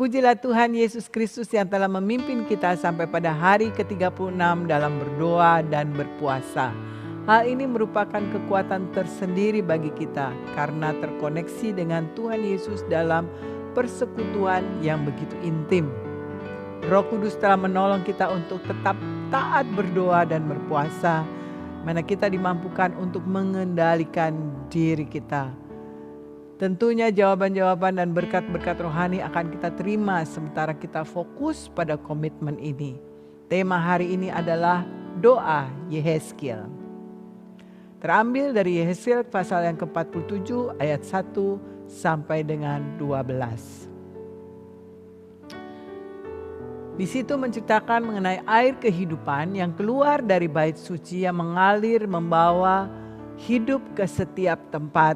Terpujilah Tuhan Yesus Kristus yang telah memimpin kita sampai pada hari ke-36 dalam berdoa dan berpuasa. Hal ini merupakan kekuatan tersendiri bagi kita karena terkoneksi dengan Tuhan Yesus dalam persekutuan yang begitu intim. Roh Kudus telah menolong kita untuk tetap taat berdoa dan berpuasa, mana kita dimampukan untuk mengendalikan diri kita. Tentunya jawaban-jawaban dan berkat-berkat rohani akan kita terima sementara kita fokus pada komitmen ini. Tema hari ini adalah doa Yehezkiel. Terambil dari Yehezkiel pasal yang ke-47 ayat 1 sampai dengan 12. Di situ menceritakan mengenai air kehidupan yang keluar dari bait suci yang mengalir membawa hidup ke setiap tempat.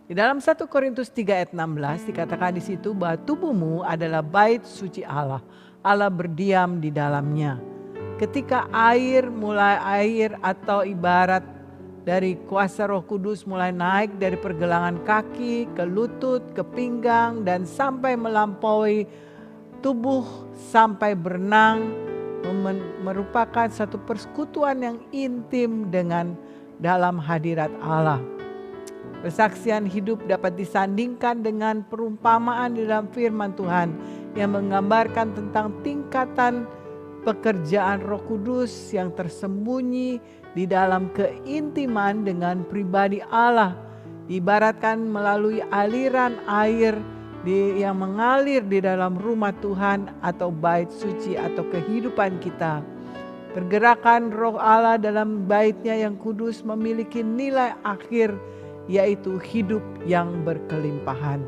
Di dalam 1 Korintus 3 ayat 16 dikatakan di situ bahwa tubuhmu adalah bait suci Allah. Allah berdiam di dalamnya. Ketika air atau ibarat dari kuasa Roh Kudus mulai naik dari pergelangan kaki ke lutut, ke pinggang dan sampai melampaui tubuh sampai berenang, merupakan satu persekutuan yang intim dengan dalam hadirat Allah. Kesaksian hidup dapat disandingkan dengan perumpamaan di dalam firman Tuhan yang menggambarkan tentang tingkatan pekerjaan Roh Kudus yang tersembunyi di dalam keintiman dengan pribadi Allah. Diibaratkan melalui aliran air yang mengalir di dalam rumah Tuhan atau bait suci atau kehidupan kita. Pergerakan Roh Allah dalam baitnya yang kudus memiliki nilai akhir, yaitu hidup yang berkelimpahan.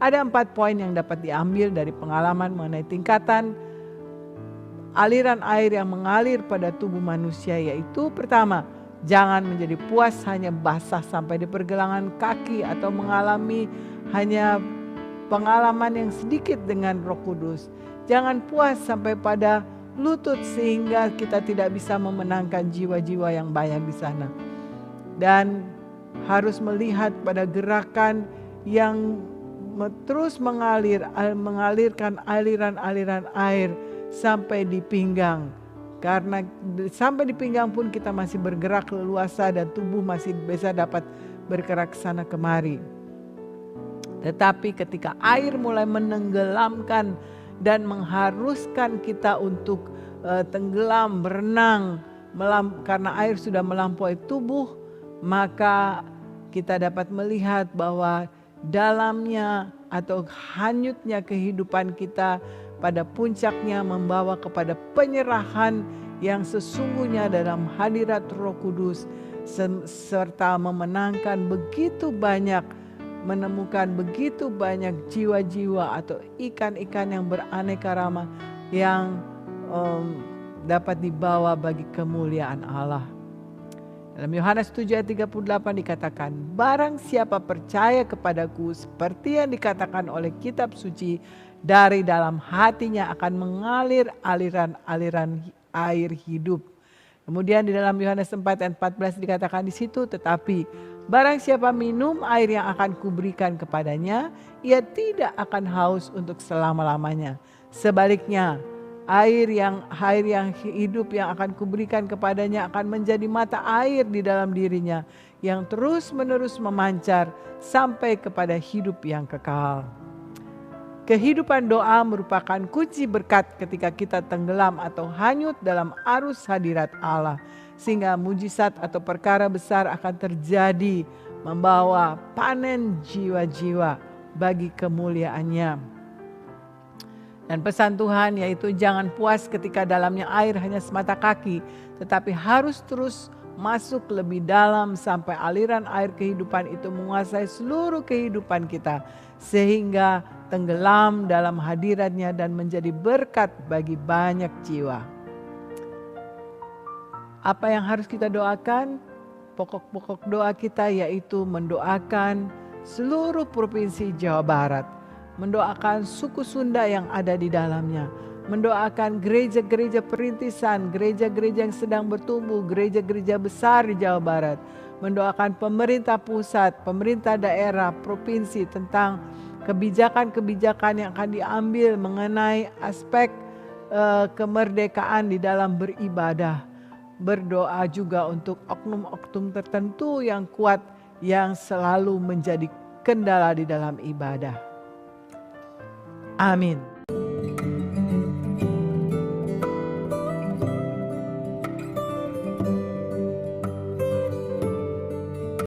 Ada 4 poin yang dapat diambil dari pengalaman mengenai tingkatan aliran air yang mengalir pada tubuh manusia, yaitu pertama, jangan menjadi puas hanya basah sampai di pergelangan kaki atau mengalami hanya pengalaman yang sedikit dengan Roh Kudus. Jangan puas sampai pada lutut sehingga kita tidak bisa memenangkan jiwa-jiwa yang banyak di sana. Dan harus melihat pada gerakan yang terus mengalirkan aliran-aliran air sampai di pinggang. Karena sampai di pinggang pun kita masih bergerak leluasa dan tubuh masih bisa dapat bergerak sana kemari. Tetapi ketika air mulai menenggelamkan dan mengharuskan kita untuk tenggelam, berenang, karena air sudah melampaui tubuh, maka kita dapat melihat bahwa dalamnya atau hanyutnya kehidupan kita pada puncaknya membawa kepada penyerahan yang sesungguhnya dalam hadirat Roh Kudus, serta menemukan begitu banyak jiwa-jiwa atau ikan-ikan yang beraneka rama yang dapat dibawa bagi kemuliaan Allah. Dalam Yohanes 7 ayat 38 dikatakan, barang siapa percaya kepadaku seperti yang dikatakan oleh kitab suci, dari dalam hatinya akan mengalir aliran-aliran air hidup. Kemudian di dalam Yohanes 4 ayat 14 dikatakan di situ, tetapi barang siapa minum air yang akan kuberikan kepadanya, ia tidak akan haus untuk selama-lamanya. Sebaliknya, air yang hidup yang akan kuberikan kepadanya akan menjadi mata air di dalam dirinya yang terus-menerus memancar sampai kepada hidup yang kekal. Kehidupan doa merupakan kunci berkat ketika kita tenggelam atau hanyut dalam arus hadirat Allah, sehingga mujizat atau perkara besar akan terjadi membawa panen jiwa-jiwa bagi kemuliaannya. Dan pesan Tuhan yaitu jangan puas ketika dalamnya air hanya semata kaki, tetapi harus terus masuk lebih dalam sampai aliran air kehidupan itu menguasai seluruh kehidupan kita, sehingga tenggelam dalam hadiratnya dan menjadi berkat bagi banyak jiwa. Apa yang harus kita doakan? Pokok-pokok doa kita yaitu mendoakan seluruh provinsi Jawa Barat, mendoakan suku Sunda yang ada di dalamnya, mendoakan gereja-gereja perintisan, gereja-gereja yang sedang bertumbuh, gereja-gereja besar di Jawa Barat, mendoakan pemerintah pusat, pemerintah daerah, provinsi tentang kebijakan-kebijakan yang akan diambil mengenai aspek kemerdekaan di dalam beribadah. Berdoa juga untuk oknum-oknum tertentu yang kuat yang selalu menjadi kendala di dalam ibadah. Amin.